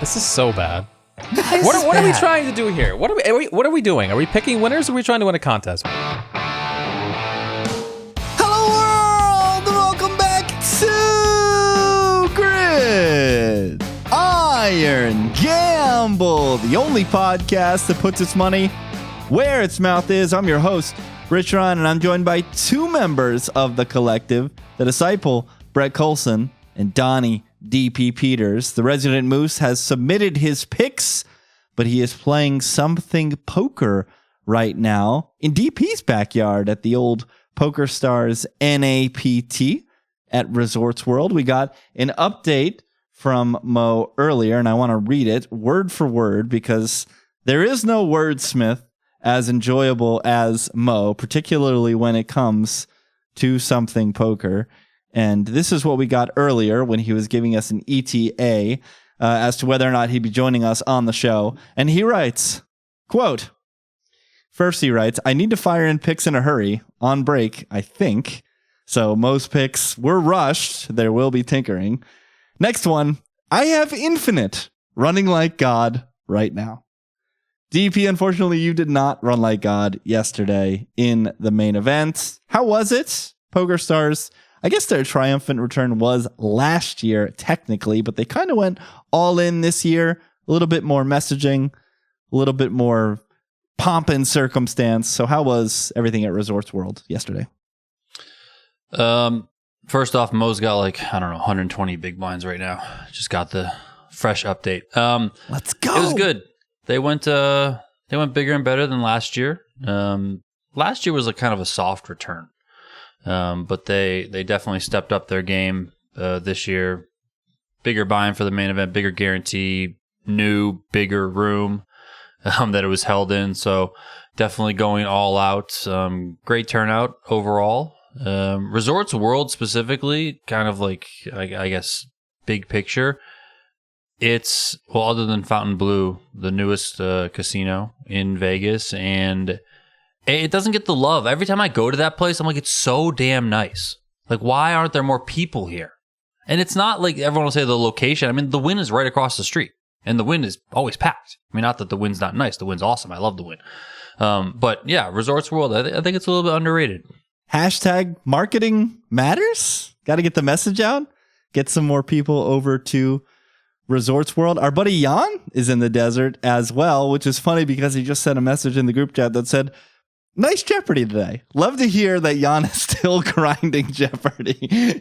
This is so bad. What are we trying to do here? What are we doing? Are we picking winners or are we trying to win a contest? Hello world! Welcome back to Gridiron Gamble, the only podcast that puts its money where its mouth is. I'm your host, Rich Ryan, and I'm joined by two members of the collective, the disciple, Brett Colson, and Donnie DP Peters. The resident moose has submitted his picks, but he is playing something poker right now in DP's backyard at the old Poker Stars NAPT at Resorts World. We got an update from Mo earlier, and I want to read it word for word because there is no wordsmith as enjoyable as Mo, particularly when it comes to something poker. And this is what we got earlier when he was giving us an ETA as to whether or not he'd be joining us on the show. And he writes, quote, first he writes, I need to fire in picks in a hurry, on break, I think. So most picks were rushed. There will be tinkering. Next one, I have infinite running like God right now. DP, unfortunately, you did not run like God yesterday in the main event. How was it? Poker Stars, I guess their triumphant return was last year, technically, but they kind of went all in this year. A little bit more messaging, a little bit more pomp and circumstance. So how was everything at Resorts World yesterday? First off, Mo's got 120 big blinds right now. Just got the fresh update. Let's go. It was good. They went bigger and better than last year. Last year was kind of a soft return. But they definitely stepped up their game this year. Bigger buy-in for the main event, bigger guarantee, new, bigger room that it was held in. So definitely going all out. Great turnout overall. Resorts World specifically, kind of I guess, big picture. It's, other than Fontainebleau, the newest casino in Vegas, and it doesn't get the love. Every time I go to that place, I'm like, it's so damn nice. Why aren't there more people here? And it's not like everyone will say the location. I mean, the Wynn is right across the street, and the Wynn is always packed. I mean, not that the Wynn's not nice. The Wynn's awesome. I love the Wynn. But yeah, Resorts World, I think it's a little bit underrated. Hashtag marketing matters. Got to get the message out. Get some more people over to Resorts World. Our buddy Jan is in the desert as well, which is funny because he just sent a message in the group chat that said, nice Jeopardy today. Love to hear that Jan is still grinding Jeopardy,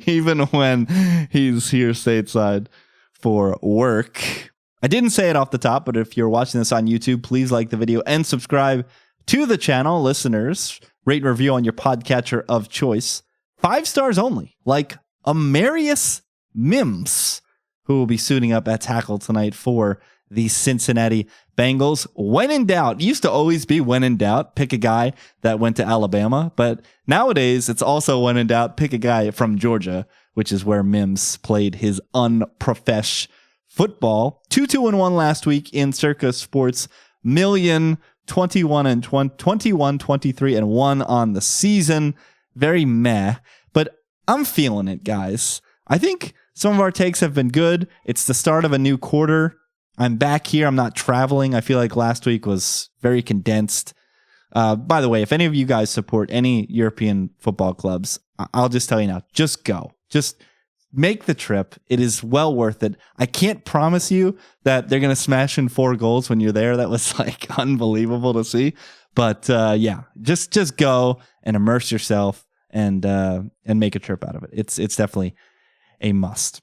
even when he's here stateside for work. I didn't say it off the top, but if you're watching this on YouTube, please like the video and subscribe to the channel. Listeners, rate and review on your podcatcher of choice. 5 stars only, like Amarius Mims, who will be suiting up at tackle tonight for the Cincinnati Bengals. When in doubt, it used to always be when in doubt, pick a guy that went to Alabama. But nowadays, it's also when in doubt, pick a guy from Georgia, which is where Mims played his unprofesh football. 2-2-1 last week in Circa Sports Million, 21-23-1 on the season. Very meh, but I'm feeling it, guys. I think some of our takes have been good. It's the start of a new quarter. I'm back here. I'm not traveling. I feel like last week was very condensed. By the way, if any of you guys support any European football clubs, I'll just tell you now, just go. Just make the trip. It is well worth it. I can't promise you that they're going to smash in 4 goals when you're there. That was unbelievable to see. But yeah, just go and immerse yourself and make a trip out of it. It's definitely a must.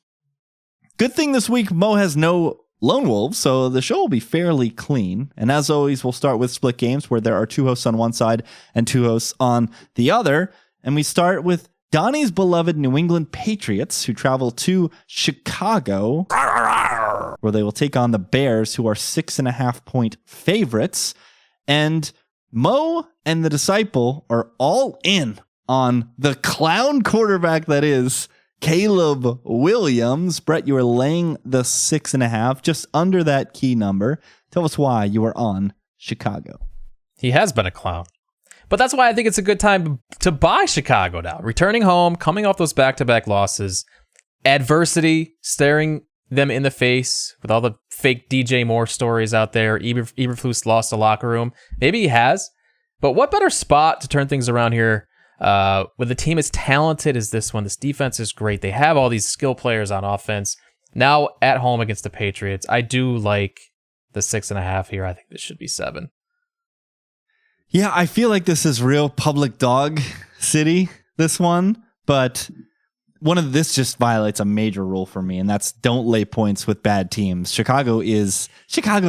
Good thing this week Mo has no lone wolves, so the show will be fairly clean. And as always, we'll start with split games where there are 2 hosts on one side and 2 hosts on the other. And we start with Donnie's beloved New England Patriots, who travel to Chicago, where they will take on the Bears, who are 6.5-point favorites. And Mo and the disciple are all in on the clown quarterback that is Caleb Williams. Brett, you are laying the 6.5, just under that key number. Tell us why you are on Chicago. He has been a clown. But that's why I think it's a good time to buy Chicago now. Returning home, coming off those back-to-back losses, adversity staring them in the face with all the fake DJ Moore stories out there. Eberflus lost the locker room. Maybe he has, but what better spot to turn things around here with a team as talented as this one? This defense is great. They have all these skill players on offense. Now at home against the Patriots, I do like the 6.5 here. I think this should be 7. Yeah, I feel like this is real public dog city, this one, but this just violates a major rule for me, and that's don't lay points with bad teams. Chicago's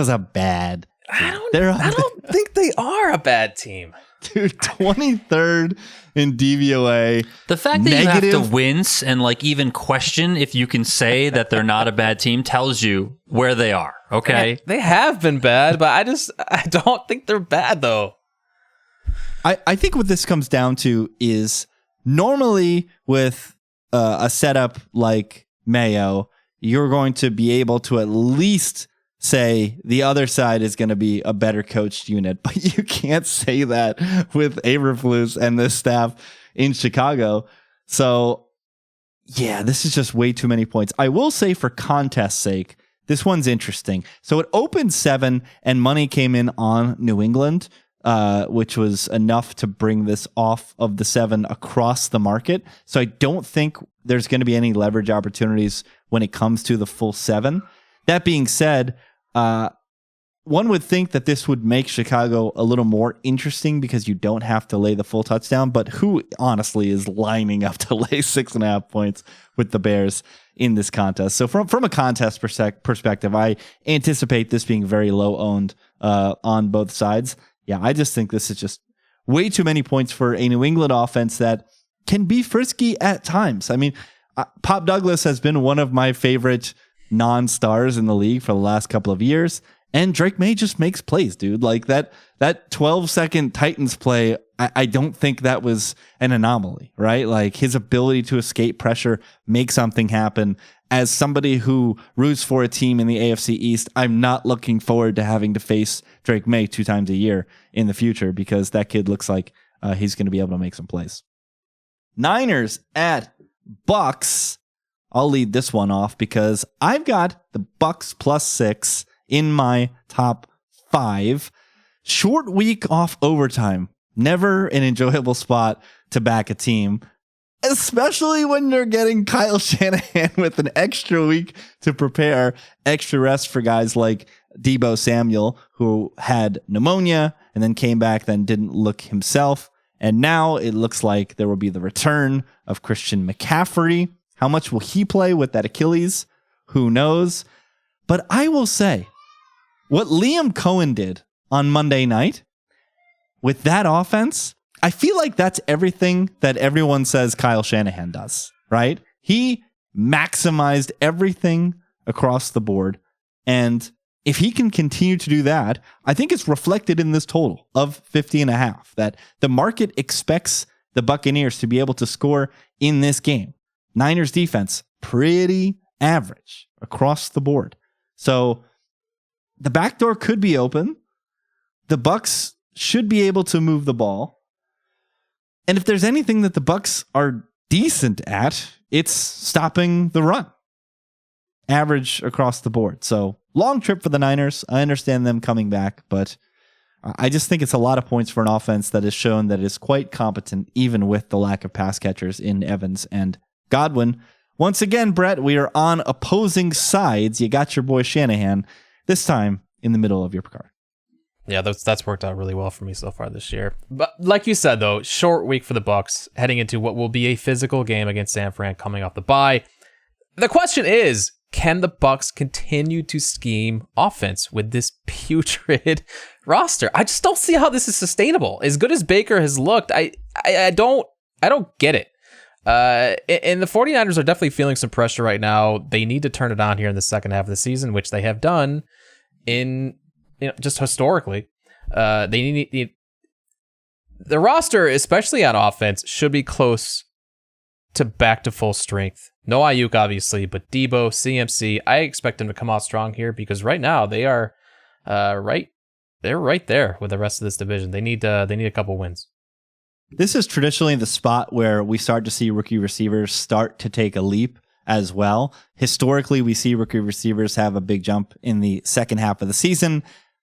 a bad team. I don't think they are a bad team. Dude, 23rd in DVOA. The fact that you have to wince and like even question if you can say that they're not a bad team tells you where they are. Okay, they have been bad, but I don't think they're bad though. I think what this comes down to is normally with a setup like Mayo, you're going to be able to at least say the other side is going to be a better coached unit, but you can't say that with Eberflus and this staff in Chicago. So yeah, this is just way too many points. I will say for contest's sake, this one's interesting. So it opened 7 and money came in on New England, which was enough to bring this off of the 7 across the market. So I don't think there's going to be any leverage opportunities when it comes to the full 7. That being said, one would think that this would make Chicago a little more interesting because you don't have to lay the full touchdown, but who honestly is lining up to lay 6.5 points with the Bears in this contest? So from a contest perspective, I anticipate this being very low owned on both sides. Yeah, I just think this is just way too many points for a New England offense that can be frisky at times. I mean, Pop Douglas has been one of my favorite non-stars in the league for the last couple of years, and Drake May just makes plays, dude. Like that 12-second Titans play, I don't think that was an anomaly, right? Like his ability to escape pressure, make something happen. As somebody who roots for a team in the AFC East, I'm not looking forward to having to face Drake May 2 times a year in the future because that kid looks like he's going to be able to make some plays. Niners at Bucs. I'll lead this one off because I've got the Bucs +6 in my top 5. Short week off overtime. Never an enjoyable spot to back a team, especially when you're getting Kyle Shanahan with an extra week to prepare, extra rest for guys like Deebo Samuel, who had pneumonia and then came back, then didn't look himself. And now it looks like there will be the return of Christian McCaffrey. How much will he play with that Achilles? Who knows? But I will say, what Liam Cohen did on Monday night with that offense, I feel like that's everything that everyone says Kyle Shanahan does, right? He maximized everything across the board. And if he can continue to do that, I think it's reflected in this total of 50.5, that the market expects the Buccaneers to be able to score in this game. Niners defense, pretty average across the board. So the back door could be open. The Bucs should be able to move the ball. And if there's anything that the Bucs are decent at, it's stopping the run. Average across the board. So long trip for the Niners. I understand them coming back, but I just think it's a lot of points for an offense that has shown that it is quite competent, even with the lack of pass catchers in Evans and Godwin. Once again, Brett, we are on opposing sides. You got your boy Shanahan, this time in the middle of your card. Yeah, that's worked out really well for me so far this year. But like you said, though, short week for the Bucs, heading into what will be a physical game against San Fran coming off the bye. The question is, can the Bucs continue to scheme offense with this putrid roster? I just don't see how this is sustainable. As good as Baker has looked, I don't get it. And the 49ers are definitely feeling some pressure right now. They need to turn it on here in the second half of the season, which they have done in just historically. They need the roster, especially on offense, should be close to back to full strength. No Ayuk, obviously, but Deebo, CMC, I expect them to come out strong here because right now they are right. They're right there with the rest of this division. They need a couple wins. This is traditionally the spot where we start to see rookie receivers start to take a leap as well. Historically, we see rookie receivers have a big jump in the second half of the season.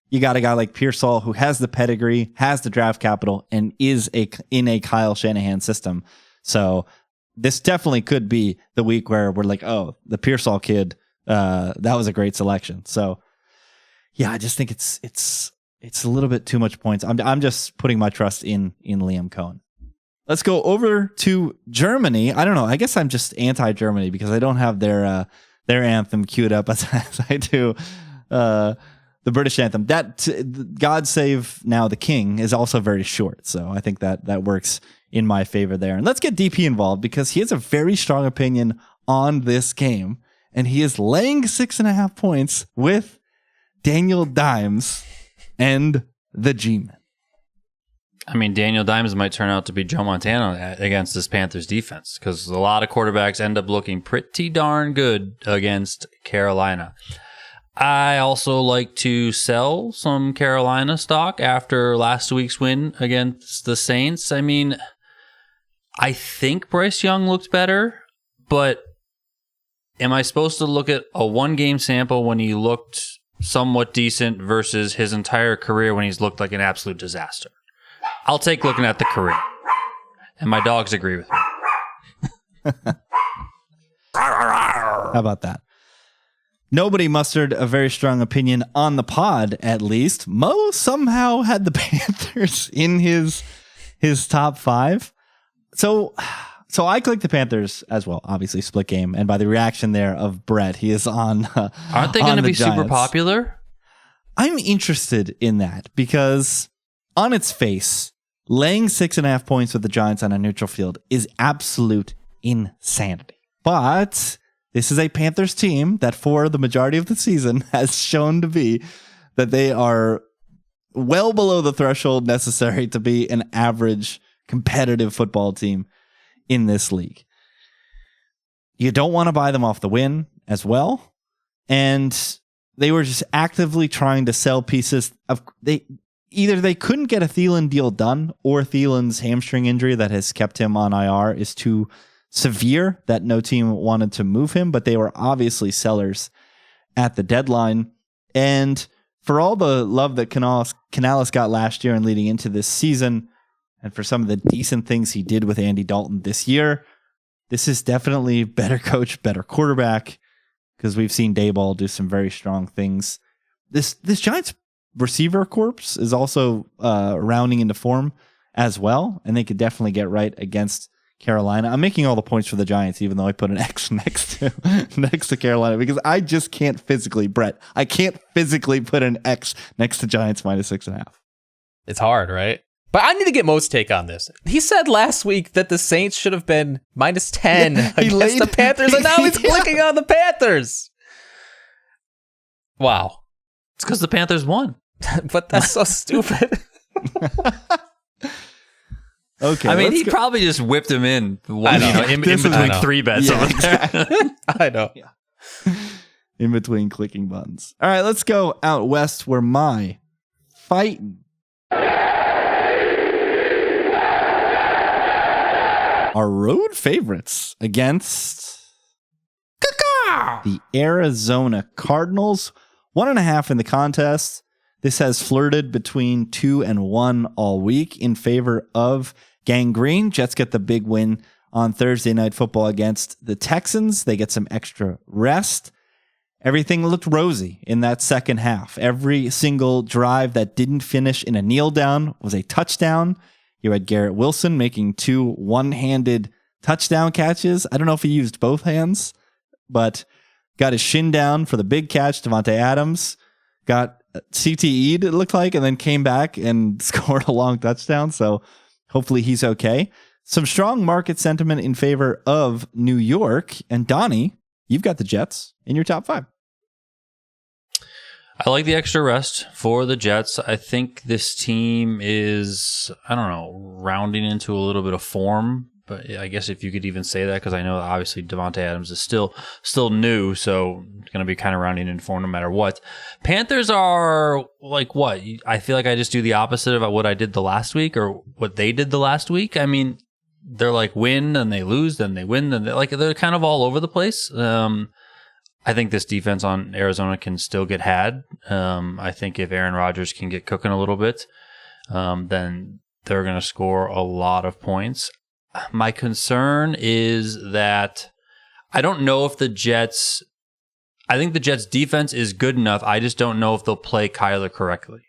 You got a guy like Pearsall who has the pedigree, has the draft capital, and is in a Kyle Shanahan system. So this definitely could be the week where we're like, oh, the Pearsall kid, that was a great selection. So yeah, I just think it's a little bit too much points. I'm just putting my trust in Liam Cohen. Let's go over to Germany. I don't know. I guess I'm just anti-Germany because I don't have their anthem queued up as I do the British anthem. That God Save Now the King is also very short. So I think that works in my favor there. And let's get DP involved because he has a very strong opinion on this game. And he is laying 6.5 points with Daniel Dimes and the G-Men. I mean, Daniel Dimes might turn out to be Joe Montana against this Panthers defense because a lot of quarterbacks end up looking pretty darn good against Carolina. I also like to sell some Carolina stock after last week's win against the Saints. I mean, I think Bryce Young looked better, but am I supposed to look at a one-game sample when he looked somewhat decent versus his entire career when he's looked like an absolute disaster? I'll take looking at the career. And my dogs agree with me. How about that? Nobody mustered a very strong opinion on the pod, at least. Mo somehow had the Panthers in his top 5. So I clicked the Panthers as well, obviously split game. And by the reaction there of Brett, he is on. Aren't they going to be super popular? I'm interested in that because on its face, laying 6.5 points with the Giants on a neutral field is absolute insanity. But this is a Panthers team that for the majority of the season has shown to be that they are well below the threshold necessary to be an average competitive football team in this league. You don't want to buy them off the win as well. And they were just actively trying to sell pieces of either they couldn't get a Thielen deal done or Thielen's hamstring injury that has kept him on IR is too severe that no team wanted to move him, but they were obviously sellers at the deadline. And for all the love that Canales got last year and leading into this season, and for some of the decent things he did with Andy Dalton this year, this is definitely better coach, better quarterback, because we've seen Dayball do some very strong things. This Giants receiver corps is also rounding into form as well, and they could definitely get right against Carolina. I'm making all the points for the Giants, even though I put an X next to Carolina, because I just can't physically, Brett. I can't physically put an X next to Giants minus 6.5. It's hard, right? But I need to get Mo's take on this. He said last week that the Saints should have been minus 10 against the Panthers, and now he's clicking on the Panthers. Wow. It's because the Panthers won. But that's so stupid. Okay, I mean, he probably just whipped him in between 3 bets over there. I know. Yeah. In between clicking buttons. All right, let's go out west where my fighting are road favorites against the Arizona Cardinals. 1.5 in the contest. This has flirted between 2 and 1 all week in favor of Gang Green. Jets get the big win on Thursday Night Football against the Texans. They get some extra rest. Everything looked rosy in that second half. Every single drive that didn't finish in a kneel down was a touchdown. You had Garrett Wilson making 2 one-handed touchdown catches. I don't know if he used both hands, but got his shin down for the big catch. Devontae Adams got CTE'd, it looked like, and then came back and scored a long touchdown. So hopefully he's okay. Some strong market sentiment in favor of New York. And Donnie, you've got the Jets in your top 5. I like the extra rest for the Jets. I think this team is, rounding into a little bit of form. But I guess if you could even say that, because I know that obviously Devontae Adams is still new, so it's going to be kind of rounding in form no matter what. Panthers are like what? I feel like I just do the opposite of what I did the last week or what they did the last week. I mean, they're like win and they lose, then they win, then they're kind of all over the place. I think this defense on Arizona can still get had. I think if Aaron Rodgers can get cooking a little bit, then they're going to score a lot of points. My concern is that I don't know if the Jets. I think the Jets defense is good enough. I just don't know if they'll play Kyler correctly.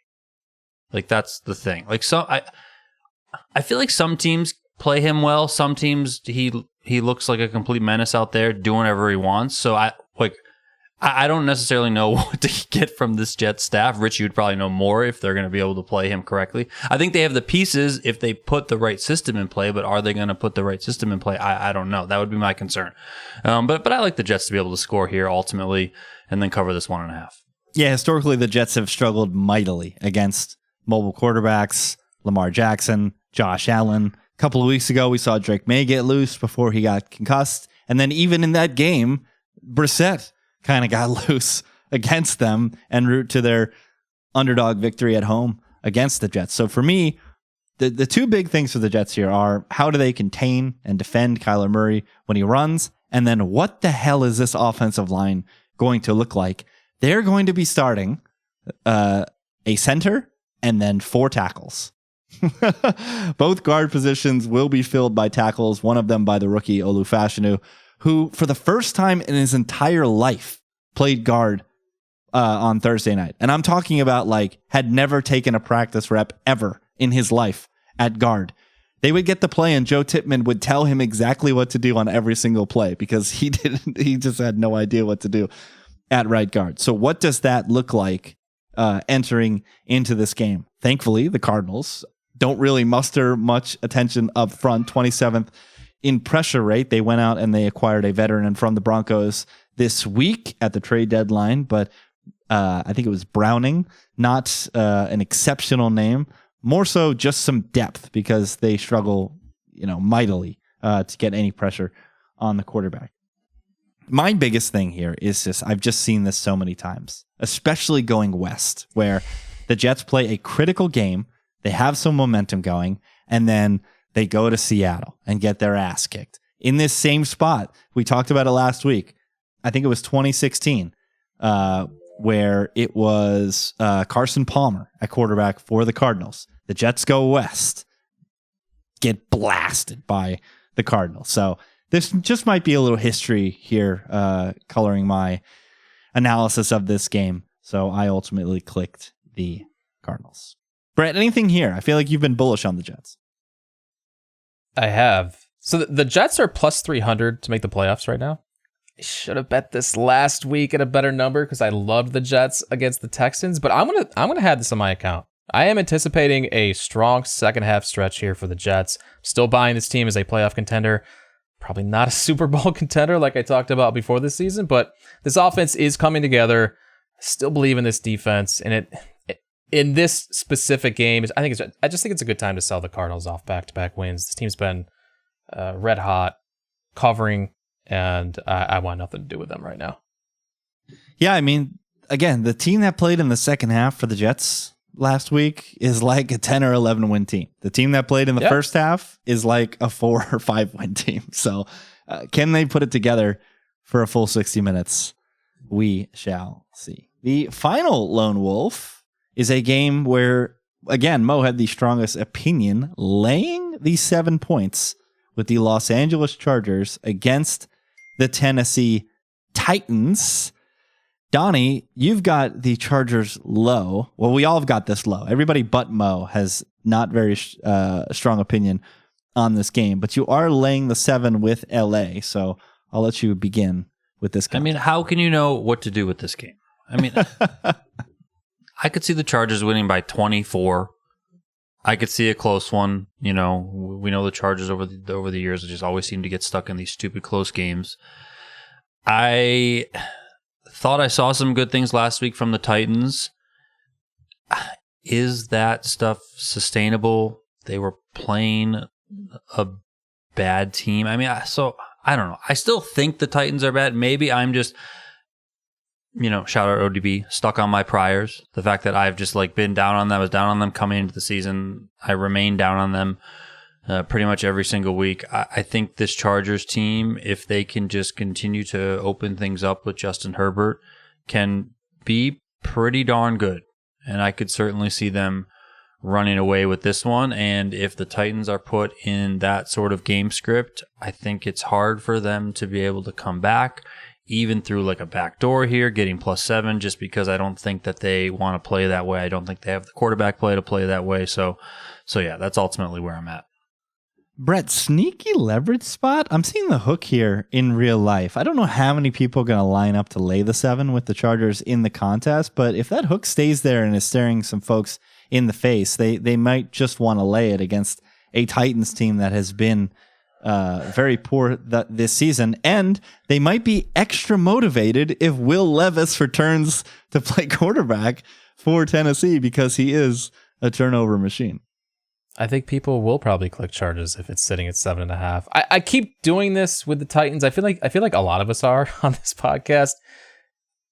Like, that's the thing. Like, I feel like some teams play him well. Some teams he looks like a complete menace out there doing whatever he wants. So I don't necessarily know what to get from this Jets staff. Rich, you'd probably know more if they're going to be able to play him correctly. I think they have the pieces if they put the right system in play, but are they going to put the right system in play? I don't know. That would be my concern. But I like the Jets to be able to score here ultimately and then cover this 1.5. Yeah, historically, the Jets have struggled mightily against mobile quarterbacks, Lamar Jackson, Josh Allen. A couple of weeks ago, we saw Drake May get loose before he got concussed. And then even in that game, Brissett kind of got loose against them en route to their underdog victory at home against the Jets. So for me, the two big things for the Jets here are how do they contain and defend Kyler Murray when he runs? And then what the hell is this offensive line going to look like? They're going to be starting a center and then 4 tackles. Both guard positions will be filled by tackles, one of them by the rookie Olu Fashanu, who for the first time in his entire life played guard on Thursday night. And I'm talking about had never taken a practice rep ever in his life at guard. They would get the play and Joe Tippmann would tell him exactly what to do on every single play because he just had no idea what to do at right guard. So what does that look like entering into this game? Thankfully, the Cardinals don't really muster much attention up front. 27th in pressure rate. They went out and they acquired a veteran from the Broncos this week at the trade deadline, but I think it was Browning, not an exceptional name, more so just some depth because they struggle, mightily to get any pressure on the quarterback. My biggest thing here is just, I've just seen this so many times, especially going west, where the Jets play a critical game, they have some momentum going, and then they go to Seattle and get their ass kicked. In this same spot, we talked about it last week. I think it was 2016, where it was Carson Palmer at quarterback for the Cardinals. The Jets go west, get blasted by the Cardinals. So this just might be a little history here coloring my analysis of this game. So I ultimately clicked the Cardinals. Brett, anything here? I feel like you've been bullish on the Jets. I have. So the Jets are plus 300 to make the playoffs right now. I should have bet this last week at a better number because I loved the Jets against the Texans, but I'm gonna have this on my account. I am anticipating a strong second half stretch here for the Jets. Still buying this team as a playoff contender. Probably not a Super Bowl contender like I talked about before this season, but this offense is coming together. Still believe in this defense, and in this specific game, I just think it's a good time to sell the Cardinals off back-to-back wins. This team's been red hot, covering, and I want nothing to do with them right now. Yeah, I mean, again, the team that played in the second half for the Jets last week is like a 10 or 11 win team. The team that played in the first half is like a 4 or 5 win team. So can they put it together for a full 60 minutes? We shall see. The final Lone Wolf is a game where, again, Mo had the strongest opinion, laying the 7 points with the Los Angeles Chargers against the Tennessee Titans. Donnie, you've got the Chargers low. Well, we all have got this low. Everybody but Mo has not very strong opinion on this game, but you are laying the 7 with LA. So I'll let you begin with this game. I mean, how can you know what to do with this game? I mean, I could see the Chargers winning by 24. I could see a close one. We know the Chargers over the years just always seem to get stuck in these stupid close games. I thought I saw some good things last week from the Titans. Is that stuff sustainable? They were playing a bad team. I mean, so I don't know. I still think the Titans are bad. Maybe I'm just, shout out ODB, stuck on my priors. The fact that I've just been down on them. I was down on them coming into the season. I remain down on them. pretty much every single week. I think this Chargers team, if they can just continue to open things up with Justin Herbert, can be pretty darn good. And I could certainly see them running away with this one. And if the Titans are put in that sort of game script, I think it's hard for them to be able to come back, even through like a backdoor here, getting +7, just because I don't think that they want to play that way. I don't think they have the quarterback play to play that way. So yeah, that's ultimately where I'm at. Brett, sneaky leverage spot? I'm seeing the hook here in real life. I don't know how many people are going to line up to lay the 7 with the Chargers in the contest, but if that hook stays there and is staring some folks in the face, they might just want to lay it against a Titans team that has been very poor this season, and they might be extra motivated if Will Levis returns to play quarterback for Tennessee because he is a turnover machine. I think people will probably click Chargers if it's sitting at 7.5. I keep doing this with the Titans. I feel like a lot of us are on this podcast.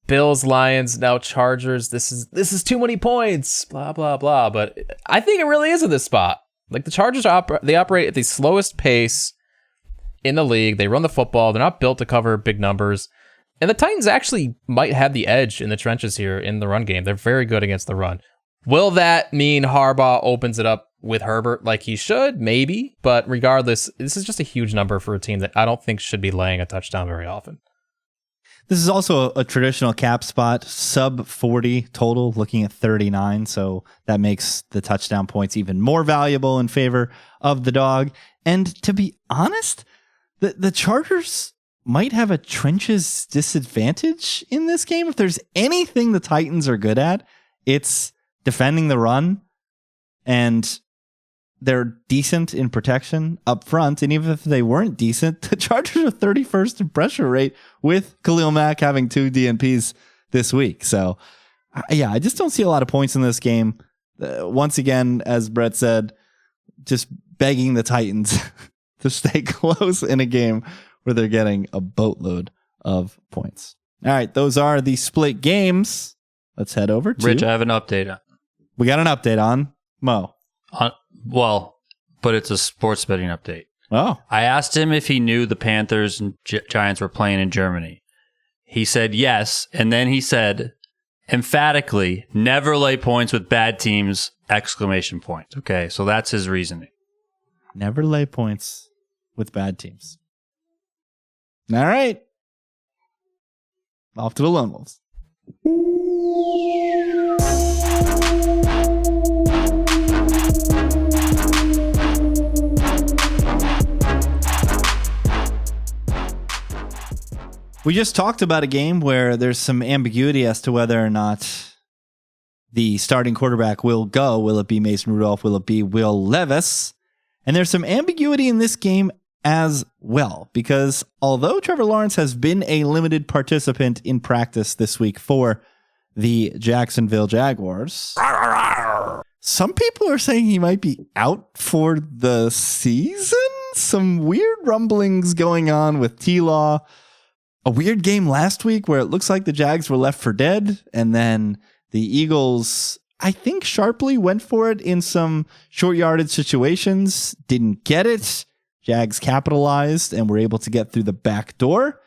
Bills, Lions, now Chargers. This is too many points. Blah blah blah. But I think it really is in this spot. Like the Chargers they operate at the slowest pace in the league. They run the football. They're not built to cover big numbers. And the Titans actually might have the edge in the trenches here in the run game. They're very good against the run. Will that mean Harbaugh opens it up with Herbert like he should? Maybe. But regardless, this is just a huge number for a team that I don't think should be laying a touchdown very often. This is also a traditional cap spot, sub 40 total, looking at 39. So that makes the touchdown points even more valuable in favor of the dog. And to be honest, the Chargers might have a trenches disadvantage in this game. If there's anything the Titans are good at, it's defending the run, and they're decent in protection up front. And even if they weren't decent, the Chargers are 31st in pressure rate with Khalil Mack having 2 DNPs this week. So yeah, I just don't see a lot of points in this game. Once again, as Brett said, just begging the Titans to stay close in a game where they're getting a boatload of points. All right, those are the split games. Let's head over to... Rich, I have an update. We got an update on Mo. Well, but it's a sports betting update. Oh. I asked him if he knew the Panthers and Giants were playing in Germany. He said yes, and then he said, emphatically, never lay points with bad teams, ! Okay, so that's his reasoning. Never lay points with bad teams. All right. Off to the Lone Wolves. We just talked about a game where there's some ambiguity as to whether or not the starting quarterback will go. Will it be Mason Rudolph? Will it be Will Levis? And there's some ambiguity in this game as well, because although Trevor Lawrence has been a limited participant in practice this week for the Jacksonville Jaguars, some people are saying he might be out for the season. Some weird rumblings going on with T-Law. A weird game last week where it looks like the Jags were left for dead, and then the Eagles, I think, sharply went for it in some short yardage situations, didn't get it. Jags capitalized and were able to get through the back door,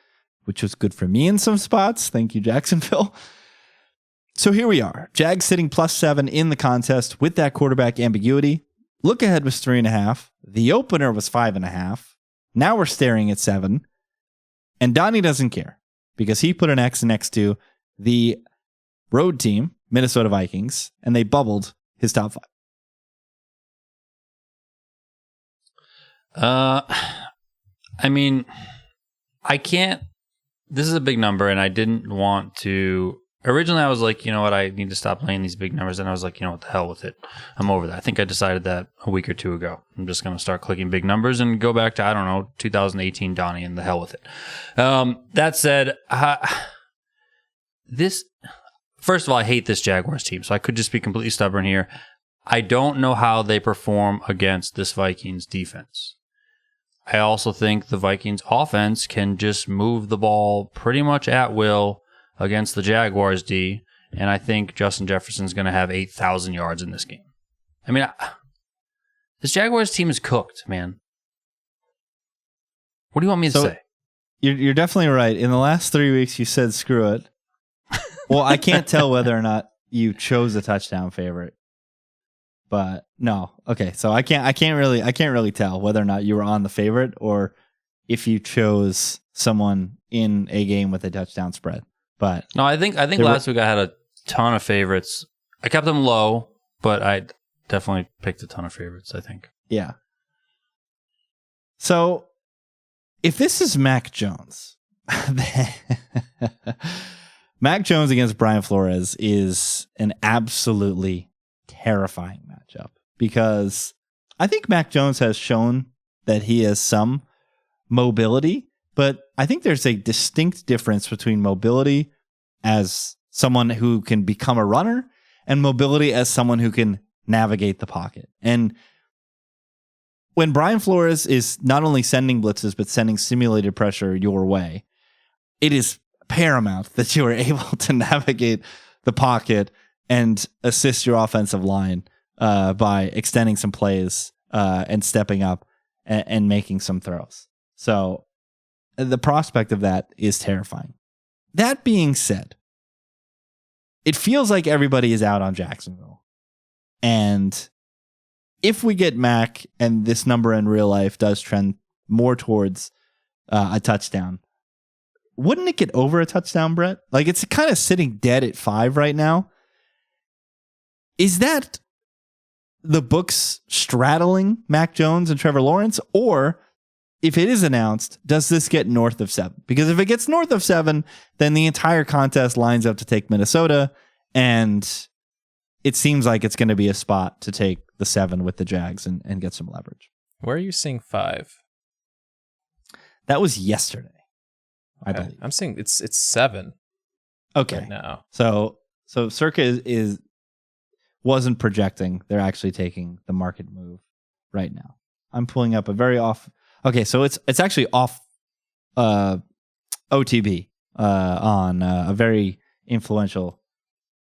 which was good for me in some spots. Thank you, Jacksonville. So here we are. Jags sitting +7 in the contest with that quarterback ambiguity. Look ahead was 3.5. The opener was 5.5. Now we're staring at 7. And Donnie doesn't care because he put an X next to the road team, Minnesota Vikings, and they bubbled his top 5. I mean, I can't. This is a big number, and I didn't want to. Originally, I was like, you know what, I need to stop playing these big numbers. And I was like, you know what, the hell with it. I'm over that. I think I decided that a week or two ago. I'm just going to start clicking big numbers and go back to, 2018 Donnie, and the hell with it. That said, first of all, I hate this Jaguars team, so I could just be completely stubborn here. I don't know how they perform against this Vikings defense. I also think the Vikings offense can just move the ball pretty much at will against the Jaguars D, and I think Justin Jefferson's going to have 8,000 yards in this game. I mean, This Jaguars team is cooked, man. What do you want me to say? You're definitely right. In the last 3 weeks, you said screw it. Well, I can't tell whether or not you chose a touchdown favorite, but no. Okay, so I can't really tell whether or not you were on the favorite or if you chose someone in a game with a touchdown spread. But no, I think last week I had a ton of favorites. I kept them low, but I definitely picked a ton of favorites, I think. Yeah. So if this is Mac Jones, Mac Jones against Brian Flores is an absolutely terrifying matchup because I think Mac Jones has shown that he has some mobility, but I think there's a distinct difference between mobility as someone who can become a runner and mobility as someone who can navigate the pocket. And when Brian Flores is not only sending blitzes, but sending simulated pressure your way, it is paramount that you are able to navigate the pocket and assist your offensive line by extending some plays and stepping up and making some throws. So the prospect of that is terrifying. That being said, it feels like everybody is out on Jacksonville. And if we get Mac and this number in real life does trend more towards a touchdown, wouldn't it get over a touchdown, Brett? Like, it's kind of sitting dead at 5 right now. Is that the books straddling Mac Jones and Trevor Lawrence? Or if it is announced, does this get north of 7? Because if it gets north of 7, then the entire contest lines up to take Minnesota, and it seems like it's going to be a spot to take the 7 with the Jags and get some leverage. Where are you seeing 5? That was yesterday, I believe. I'm seeing it's 7. Okay. Right now. So Circa wasn't projecting. They're actually taking the market move right now. I'm pulling up a very off. Okay, so it's actually off OTB on a very influential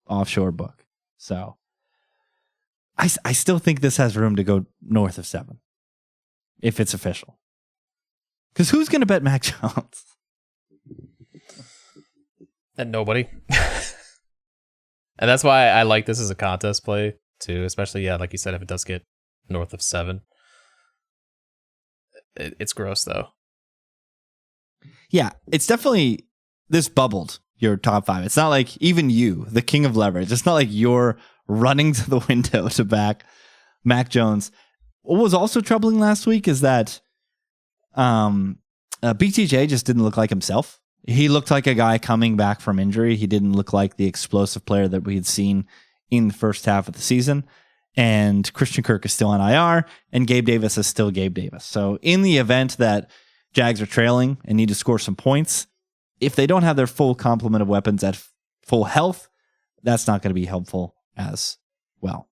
offshore book. So I still think this has room to go north of 7 if it's official. Because who's going to bet Mac Jones? And nobody. And that's why I like this as a contest play too, especially, yeah, like you said, if it does get north of 7. It's gross though. Yeah, it's definitely, this bubbled your top 5. It's not like even you, the king of leverage, it's not like you're running to the window to back Mac Jones. What was also troubling last week is that BTJ just didn't look like himself. He looked like a guy coming back from injury. He didn't look like the explosive player that we had seen in the first half of the season. And Christian Kirk is still on IR, and Gabe Davis is still Gabe Davis. So in the event that Jags are trailing and need to score some points, if they don't have their full complement of weapons at full health, that's not going to be helpful as well.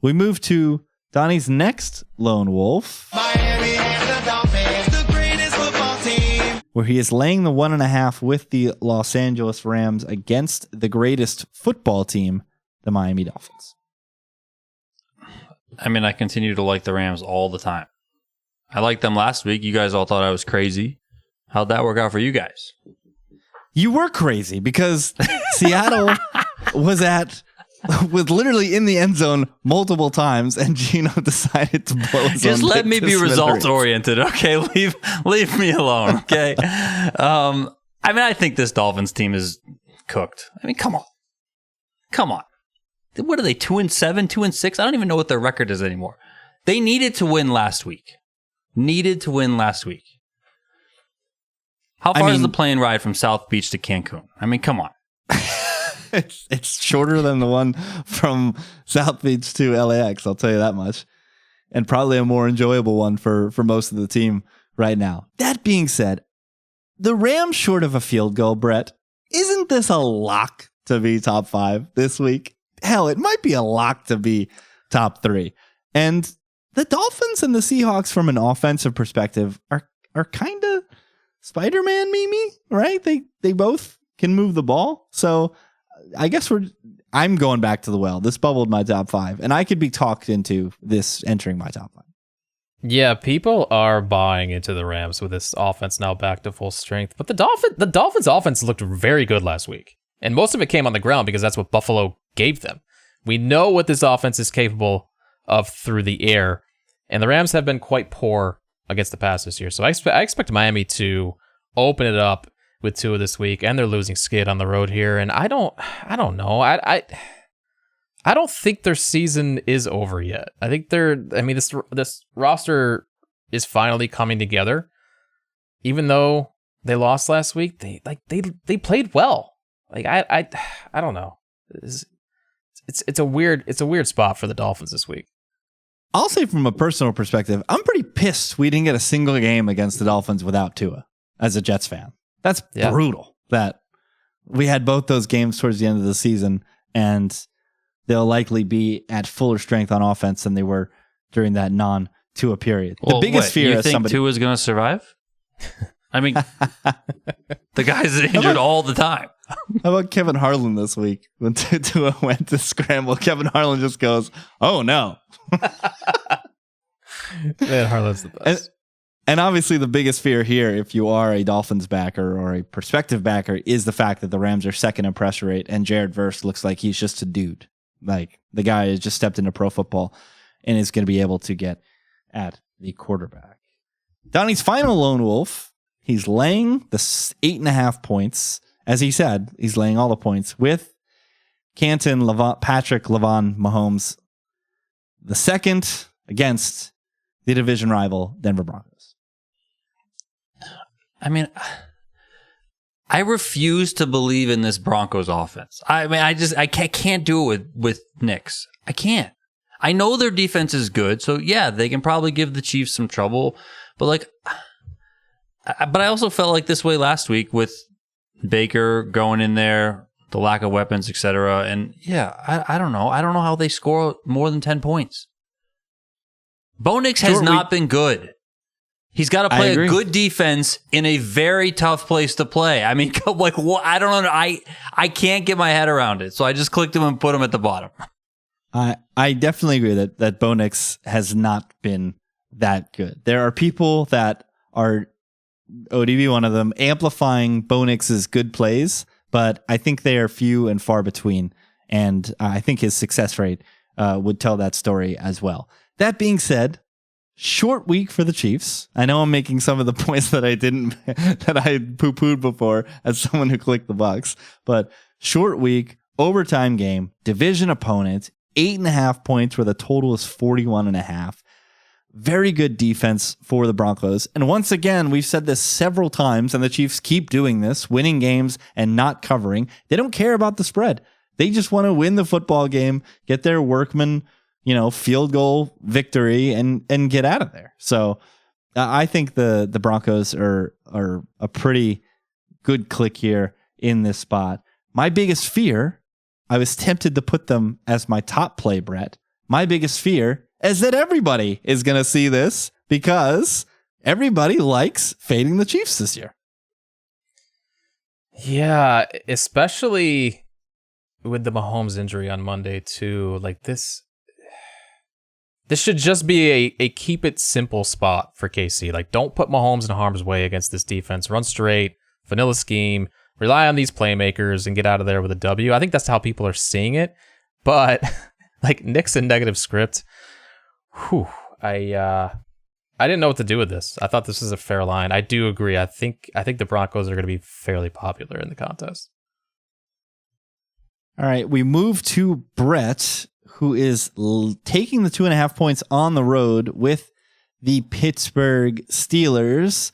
We move to Donnie's next lone wolf, Miami and the Dolphins, the greatest football team, where he is laying the 1.5 with the Los Angeles Rams against the greatest football team, the Miami Dolphins. I mean, I continue to like the Rams all the time. I liked them last week. You guys all thought I was crazy. How'd that work out for you guys? You were crazy because Seattle was literally in the end zone multiple times, and Gino decided to blow his Just own let me to be smithereens. results oriented, okay? Leave me alone, okay? I mean, I think this Dolphins team is cooked. I mean, come on. What are they? 2-7, 2-6? I don't even know what their record is anymore. They needed to win last week. How far is the plane ride from South Beach to Cancun? I mean, come on. It's shorter than the one from South Beach to LAX, I'll tell you that much. And probably a more enjoyable one for most of the team right now. That being said, the Rams short of a field goal, Brett, isn't this a lock to be top 5 this week? Hell, it might be a lock to be top 3. And the Dolphins and the Seahawks from an offensive perspective are kind of Spider-Man Mimi, right? They both can move the ball. So I guess we're I'm going back to the well. This bubbled my top 5, and I could be talked into this entering my top 5. Yeah, people are buying into the Rams with this offense now back to full strength. But the Dolphins offense looked very good last week. And most of it came on the ground because that's what Buffalo gave them. We know what this offense is capable of through the air. And the Rams have been quite poor against the pass this year. So I expect Miami to open it up with Tua this week. And they're losing skid on the road here. And I don't know. I don't think their season is over yet. I think this roster is finally coming together. Even though they lost last week, they played well. Like I don't know. It's a weird spot for the Dolphins this week. I'll say from a personal perspective, I'm pretty pissed we didn't get a single game against the Dolphins without Tua as a Jets fan. That's brutal that we had both those games towards the end of the season, and they'll likely be at fuller strength on offense than they were during that non-Tua period. Well, the biggest fear you is think Tua's going to survive? I mean, the guy's injured all the time. How about Kevin Harlan this week? When Tua went to scramble, Kevin Harlan just goes, "Oh no!" Man, Harlan's the best. And obviously, the biggest fear here, if you are a Dolphins backer or a prospective backer, is the fact that the Rams are second in pressure rate, and Jared Verse looks like he's just a dude. Like, the guy has just stepped into pro football and is going to be able to get at the quarterback. Donnie's final lone wolf, he's laying the 8.5 points. As he said, he's laying all the points with Canton, Patrick, Levon, Mahomes, the second against the division rival Denver Broncos. I mean, I refuse to believe in this Broncos offense. I mean, I can't do it with Knicks. I can't. I know their defense is good, so yeah, they can probably give the Chiefs some trouble. But I also felt like this way last week with Baker going in there, the lack of weapons, etc. And yeah, I don't know. I don't know how they score more than 10 points. Bo Nix has not been good. He's got to play a good defense in a very tough place to play. I mean, what? I don't know. I can't get my head around it. So I just clicked him and put him at the bottom. I definitely agree that Bo Nix has not been that good. There are people that are, ODB one of them, amplifying Bo Nix's good plays, but I think they are few and far between. And I think his success rate would tell that story as well. That being said, short week for the Chiefs. I know I'm making some of the points that I poo-pooed before as someone who clicked the Bucs, but short week, overtime game, division opponent, 8.5 points where the total is 41.5. Very good defense for the Broncos. And once again, we've said this several times, and the Chiefs keep doing this, winning games and not covering. They don't care about the spread. They just want to win the football game, get their workman, field goal victory and get out of there. So I think the Broncos are a pretty good click here in this spot. My biggest fear, I was tempted to put them as my top play, Brett. My biggest fear is that everybody is going to see this because everybody likes fading the Chiefs this year. Yeah, especially with the Mahomes injury on Monday too. Like this should just be a keep it simple spot for KC. Like, don't put Mahomes in harm's way against this defense. Run straight, vanilla scheme, rely on these playmakers and get out of there with a W. I think that's how people are seeing it. But like Nixon negative script, I didn't know what to do with this. I thought this was a fair line. I do agree. I think the Broncos are going to be fairly popular in the contest. All right, we move to Brett, who is taking the 2.5 points on the road with the Pittsburgh Steelers.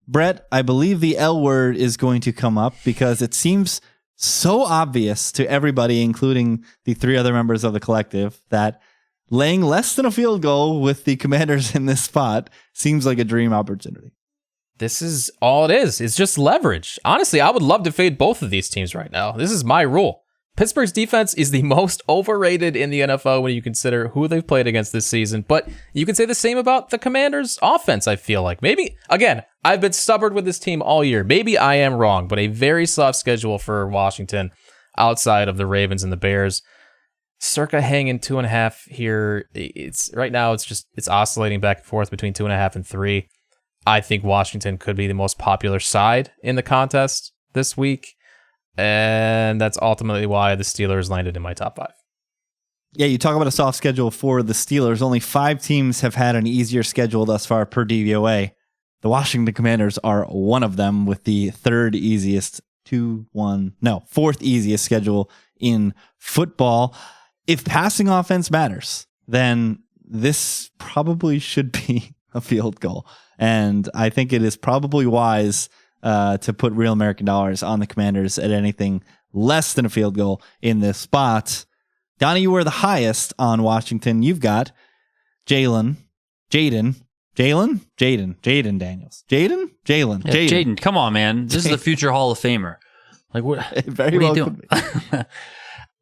Brett, I believe the L word is going to come up because it seems so obvious to everybody, including the 3 other members of the collective, that laying less than a field goal with the Commanders in this spot seems like a dream opportunity. This is all it is. It's just leverage. Honestly, I would love to fade both of these teams right now. This is my rule. Pittsburgh's defense is the most overrated in the NFL when you consider who they've played against this season. But you can say the same about the Commanders' offense, I feel like. Maybe, again, I've been stubborn with this team all year. Maybe I am wrong, but a very soft schedule for Washington. outside of the Ravens and the Bears. Circa hanging 2.5 here. It's right now. It's oscillating back and forth between 2.5 and 3. I think Washington could be the most popular side in the contest this week, and that's ultimately why the Steelers landed in my top 5. Yeah, you talk about a soft schedule for the Steelers. Only 5 teams have had an easier schedule thus far per DVOA. The Washington Commanders are one of them with the fourth easiest schedule in football. If passing offense matters, then this probably should be a field goal. And I think it is probably wise to put real American dollars on the Commanders at anything less than a field goal in this spot. Donnie, you were the highest on Washington. You've got Jaden Daniels. Jaden, come on, man. This is the future Hall of Famer. Like, what Very are well you doing?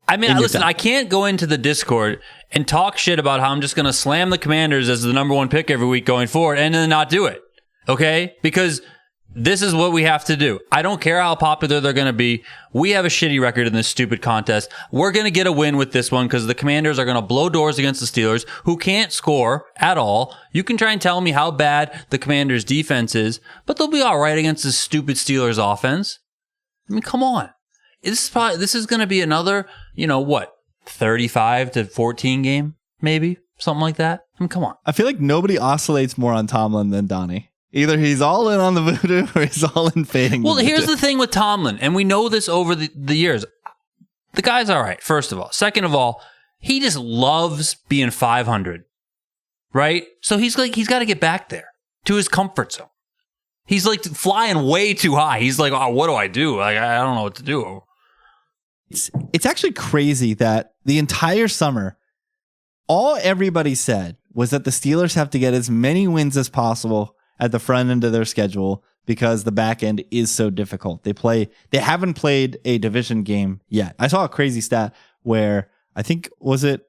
I mean, listen, I can't go into the Discord and talk shit about how I'm just going to slam the Commanders as the number 1 pick every week going forward and then not do it. Okay? Because this is what we have to do. I don't care how popular they're going to be. We have a shitty record in this stupid contest. We're going to get a win with this one because the Commanders are going to blow doors against the Steelers, who can't score at all. You can try and tell me how bad the Commanders' defense is, but they'll be all right against this stupid Steelers offense. I mean, come on. This is going to be another, 35-14 game, maybe? Something like that. I mean, come on. I feel like nobody oscillates more on Tomlin than Donnie. Either he's all in on the voodoo or he's all in fading. Well, here's the thing with Tomlin, and we know this over the years. The guy's all right, first of all. Second of all, he just loves being 500, right? So he's got to get back there to his comfort zone. He's like flying way too high. He's like, oh, what do I do? Like, I don't know what to do. It's actually crazy that the entire summer, all everybody said was that the Steelers have to get as many wins as possible at the front end of their schedule because the back end is so difficult. They haven't played a division game yet. I saw a crazy stat where I think was it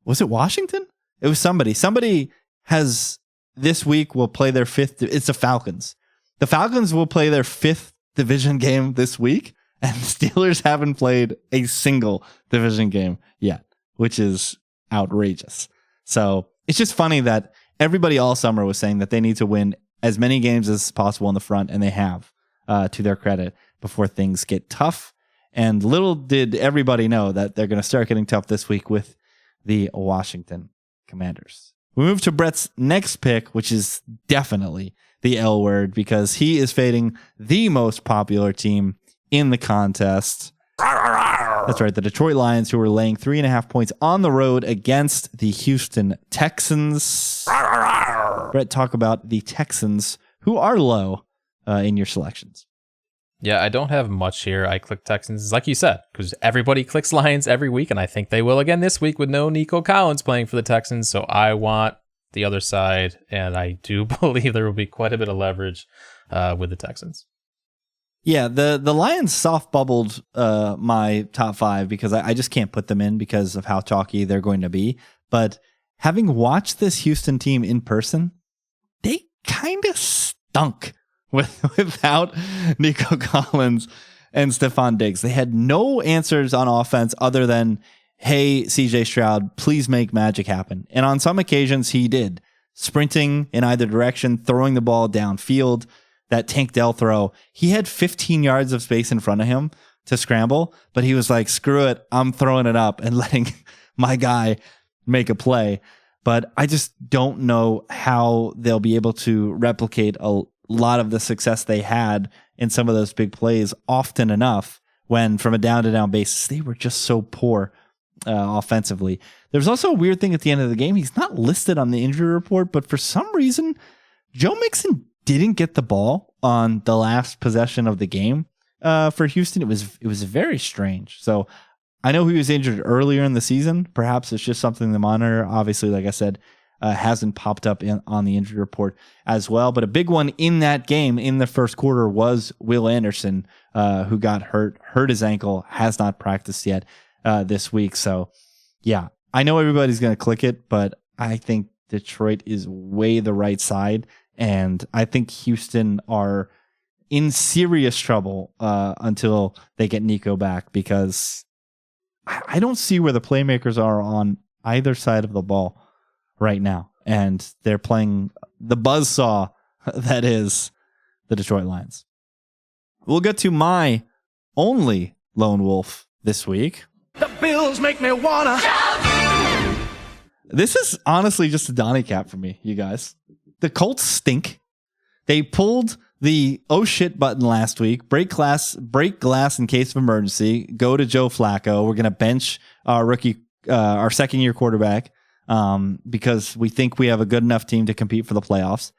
Washington? It was somebody. Somebody has this week will play their 5th. It's the Falcons. The Falcons will play their 5th division game this week. And the Steelers haven't played a single division game yet, which is outrageous. So it's just funny that everybody all summer was saying that they need to win as many games as possible in the front, and they have, to their credit, before things get tough. And little did everybody know that they're going to start getting tough this week with the Washington Commanders. We move to Brett's next pick, which is definitely the L word, because he is fading the most popular team in the contest. That's right, the Detroit Lions, who are laying 3.5 points on the road against the Houston Texans. Brett, talk about the Texans, who are low in your selections. Yeah, I don't have much here. I clicked Texans, like you said, because everybody clicks Lions every week, and I think they will again this week with no Nico Collins playing for the Texans, so I want the other side, and I do believe there will be quite a bit of leverage with the Texans. Yeah, the Lions soft bubbled my top 5 because I just can't put them in because of how chalky they're going to be. But having watched this Houston team in person, they kind of stunk without Nico Collins and Stephon Diggs. They had no answers on offense other than, hey, CJ Stroud, please make magic happen. And on some occasions, he did. Sprinting in either direction, throwing the ball downfield. That Tank Dell throw, he had 15 yards of space in front of him to scramble, but he was like, screw it, I'm throwing it up and letting my guy make a play. But I just don't know how they'll be able to replicate a lot of the success they had in some of those big plays often enough when from a down-to-down basis, they were just so poor offensively. There's also a weird thing at the end of the game. He's not listed on the injury report, but for some reason, Joe Mixon didn't get the ball on the last possession of the game for Houston. It was very strange. So I know he was injured earlier in the season. Perhaps it's just something to monitor. Obviously, like I said, hasn't popped up on the injury report as well. But a big one in that game in the first quarter was Will Anderson, who got hurt his ankle, has not practiced yet this week. So yeah, I know everybody's going to click it, but I think Detroit is way the right side. And I think Houston are in serious trouble until they get Nico back, because I don't see where the playmakers are on either side of the ball right now. And they're playing the buzzsaw that is the Detroit Lions. We'll get to my only lone wolf this week. The Bills make me wanna. This is honestly just a Donnie cap for me, you guys. The Colts stink. They pulled the oh shit button last week. Break glass in case of emergency. Go to Joe Flacco. We're gonna bench our second year quarterback because we think we have a good enough team to compete for the playoffs.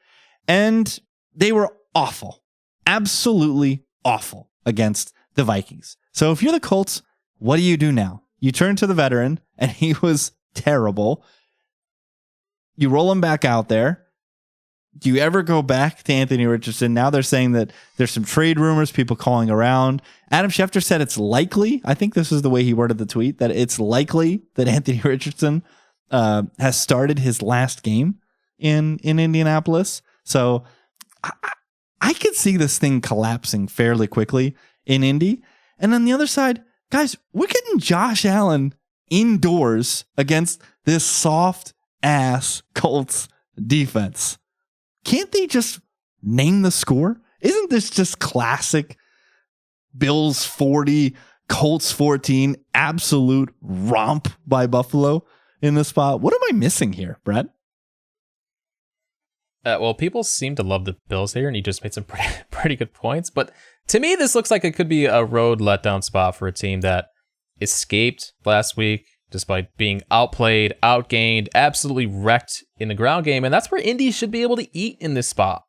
And they were awful, absolutely awful against the Vikings. So if you're the Colts, what do you do now? You turn to the veteran, and he was terrible. You roll him back out there. Do you ever go back to Anthony Richardson? Now they're saying that there's some trade rumors, people calling around. Adam Schefter said it's likely, I think this is the way he worded the tweet, that it's likely that Anthony Richardson has started his last game in Indianapolis. So I could see this thing collapsing fairly quickly in Indy. And on the other side, guys, we're getting Josh Allen indoors against this soft-ass Colts defense. Can't they just name the score? Isn't this just classic Bills 40, Colts 14, absolute romp by Buffalo in this spot? What am I missing here, Brett? Well, people seem to love the Bills here, and he just made some pretty good points. But to me, this looks like it could be a road letdown spot for a team that escaped last week, despite being outplayed, outgained, absolutely wrecked in the ground game. And that's where Indy should be able to eat in this spot.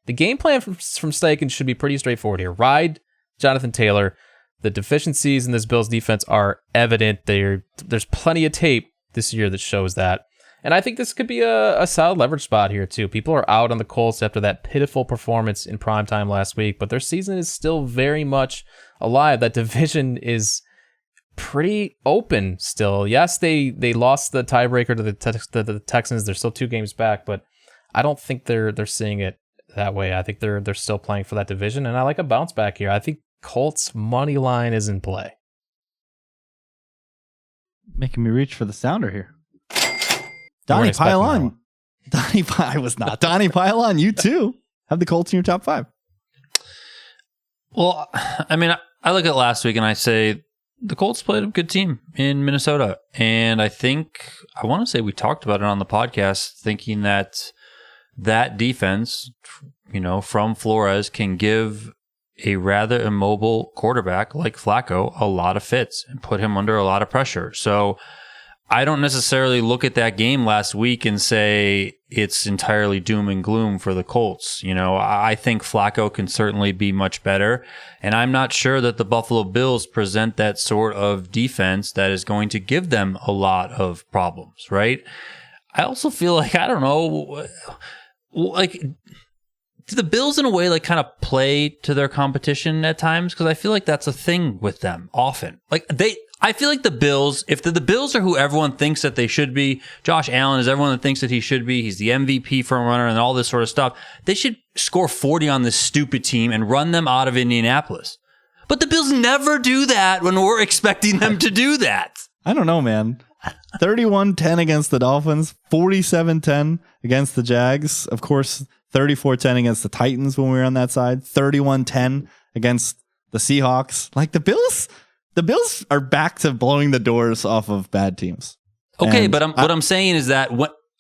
The game plan from Steichen should be pretty straightforward here. Ride Jonathan Taylor. The deficiencies in this Bills defense are evident. There's plenty of tape this year that shows that. And I think this could be a solid leverage spot here, too. People are out on the Colts after that pitiful performance in primetime last week, but their season is still very much alive. That division is pretty open still. Yes, they lost the tiebreaker to the Texans. They're still 2 games back, but I don't think they're seeing it that way. I think they're still playing for that division, and I like a bounce back here. I think Colts money line is in play. Making me reach for the sounder here. Donnie, pile on. I was not. Donnie, pile on. You too have the Colts in your top 5. Well, I mean, I look at last week and I say the Colts played a good team in Minnesota. And I want to say we talked about it on the podcast, thinking that defense, from Flores can give a rather immobile quarterback like Flacco a lot of fits and put him under a lot of pressure. So I don't necessarily look at that game last week and say it's entirely doom and gloom for the Colts. I think Flacco can certainly be much better, and I'm not sure that the Buffalo Bills present that sort of defense that is going to give them a lot of problems, right? I also feel like, I don't know, like, do the Bills in a way like kind of play to their competition at times? Because I feel like that's a thing with them often. I feel like the Bills, if the Bills are who everyone thinks that they should be, Josh Allen is everyone that thinks that he should be, he's the MVP front runner and all this sort of stuff, they should score 40 on this stupid team and run them out of Indianapolis. But the Bills never do that when we're expecting them to do that. I don't know, man. 31-10 against the Dolphins, 47-10 against the Jags. Of course, 34-10 against the Titans when we were on that side. 31-10 against the Seahawks. Like, the Bills are back to blowing the doors off of bad teams. Okay, and what I'm saying is that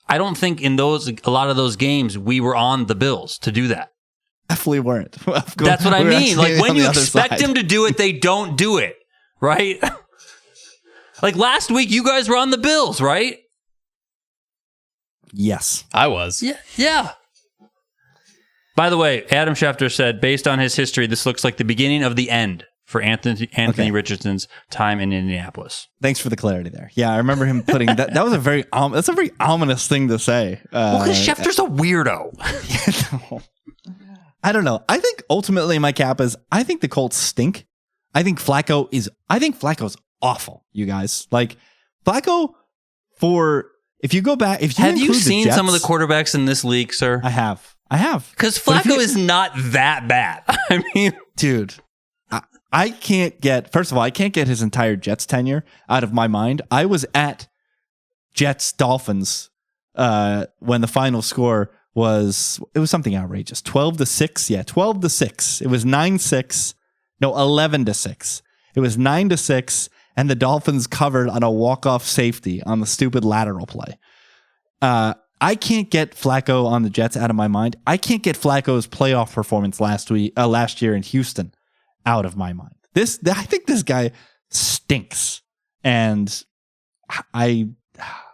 I don't think in a lot of those games we were on the Bills to do that. Definitely weren't. That's what I mean. Like, when you expect them to do it, they don't do it, right? Like last week, you guys were on the Bills, right? Yes, I was. Yeah. By the way, Adam Schefter said, based on his history, this looks like the beginning of the end for Anthony Richardson's time in Indianapolis. Thanks for the clarity there. Yeah, I remember him putting that. That was that's a very ominous thing to say. Well, because Schefter's a weirdo. I don't know. I think ultimately my cap is I think the Colts stink. I think Flacco's awful, you guys. Like, Flacco, if you go back, have you seen some of the quarterbacks in this league, sir? I have. I have. Because But if Flacco you- is not that bad. I mean, Dude, I can't get, first of all, I can't get his entire Jets tenure out of my mind. I was at Jets Dolphins when the final score was something outrageous. 12-6. Yeah, 12-6. It was 9-6. No, 11-6. It was 9-6, and the Dolphins covered on a walk-off safety on the stupid lateral play. I can't get Flacco on the Jets out of my mind. I can't get Flacco's playoff performance last year in Houston out of my mind. I think this guy stinks, and I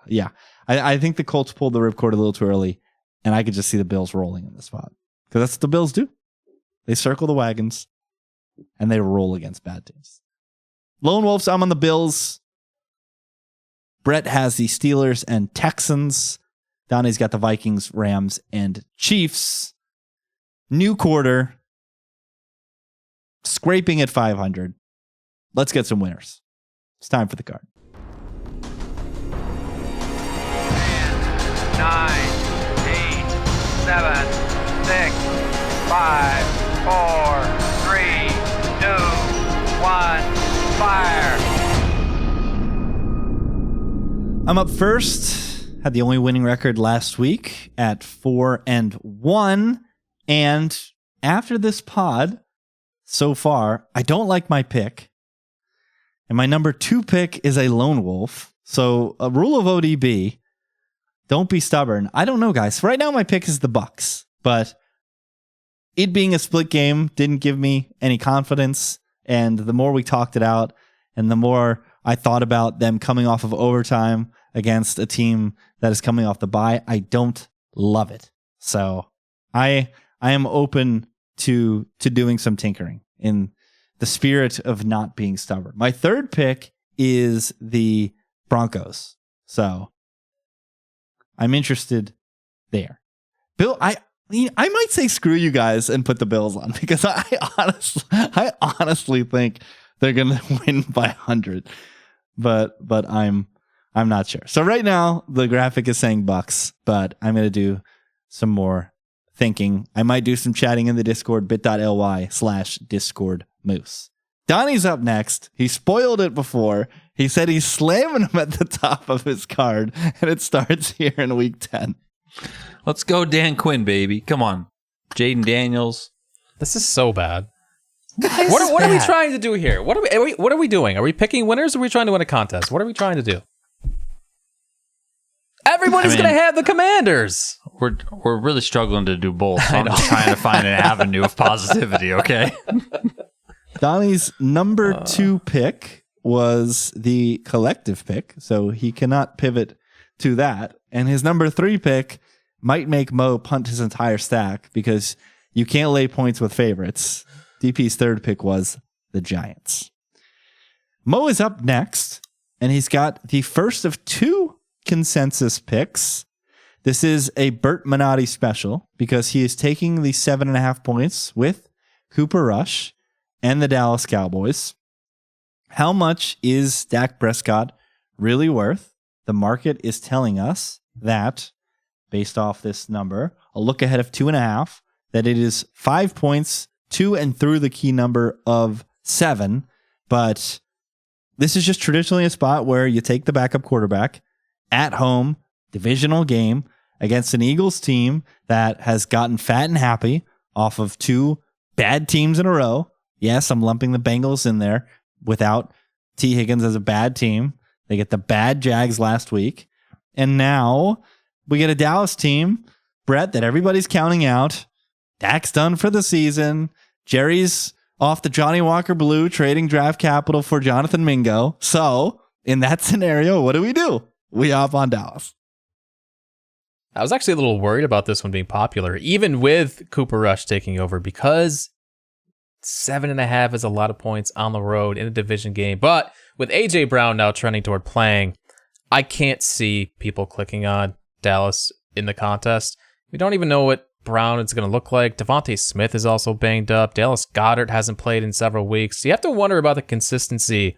think the Colts pulled the ripcord a little too early, and I could just see the Bills rolling in this spot because that's what the Bills do. They circle the wagons and they roll against bad teams. Lone Wolves, I'm on the Bills. Brett has the Steelers and Texans. Donnie's got the Vikings, Rams, and Chiefs. New quarter. Scraping at 500. Let's get some winners. It's time for the card. 9, 8, 7, 6, 5, 4, 3, 2, 1, fire. I'm up first. Had the only winning record last week at 4-1. And after this pod, so far, I don't like my pick. And my number 2 pick is a lone wolf. So a rule of ODB, don't be stubborn. I don't know, guys. Right now, my pick is the Bucs. But it being a split game didn't give me any confidence. And the more we talked it out, and the more I thought about them coming off of overtime against a team that is coming off the bye, I don't love it. So I am open to doing some tinkering in the spirit of not being stubborn. My third pick is the Broncos. So I'm interested there. Bill, I might say screw you guys and put the Bills on because I honestly think they're going to win by 100. But I'm not sure. So right now the graphic is saying Bucs, but I'm going to do some more thinking. I might do some chatting in the Discord, bit.ly/Discord Moose. Donnie's up next. He spoiled it before. He said he's slamming him at the top of his card, and it starts here in week 10. let's go Dan Quinn, baby. Come on. Jaden Daniels. This is so bad. What are we trying to do here? What are we doing? Are we picking winners or are we trying to win a contest? What are we trying to do? Everybody's going to have the Commanders. We're really struggling to do both. So I'm just trying to find an avenue of positivity, okay? Donnie's number 2 pick was the collective pick, so he cannot pivot to that. And his number 3 pick might make Mo punt his entire stack because you can't lay points with favorites. DP's 3rd pick was the Giants. Mo is up next, and he's got the first of 2 consensus picks. This is a Bert Minotti special because he is taking the 7.5 points with Cooper Rush and the Dallas Cowboys. How much is Dak Prescott really worth? The market is telling us that, based off this number, a look ahead of 2.5, that it is 5 points to and through the key number of 7. But this is just traditionally a spot where you take the backup quarterback at home, divisional game against an Eagles team that has gotten fat and happy off of 2 bad teams in a row. Yes, I'm lumping the Bengals in there without T. Higgins as a bad team. They get the bad Jags last week. And now we get a Dallas team, Brett, that everybody's counting out. Dak's done for the season. Jerry's off the Johnny Walker Blue, trading draft capital for Jonathan Mingo. So in that scenario, what do? We hop on Dallas. I was actually a little worried about this one being popular, even with Cooper Rush taking over, because 7.5 is a lot of points on the road in a division game. But with A.J. Brown now trending toward playing, I can't see people clicking on Dallas in the contest. We don't even know what Brown is going to look like. Devontae Smith is also banged up. Dallas Goedert hasn't played in several weeks. You have to wonder about the consistency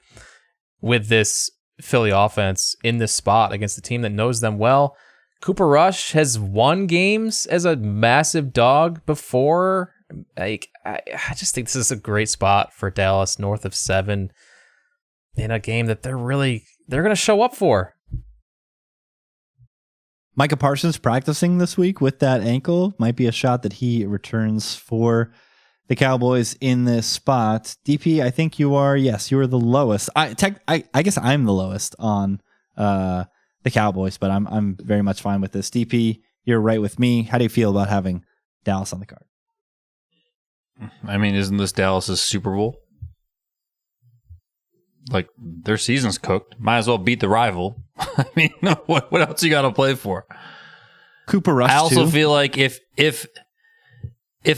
with this Philly offense in this spot against a team that knows them well. Cooper Rush has won games as a massive dog before. Like, I just think this is a great spot for Dallas, north of 7 in a game that they're going to show up for. Micah Parsons practicing this week with that ankle. Might be a shot that he returns for the Cowboys in this spot. DP, I think you are the lowest. I guess I'm the lowest on the Cowboys, but I'm very much fine with this. DP, you're right with me. How do you feel about having Dallas on the card? I mean, isn't this Dallas's Super Bowl? Like, their season's cooked. Might as well beat the rival. I mean, what else you got to play for? Cooper Rush. I also feel like if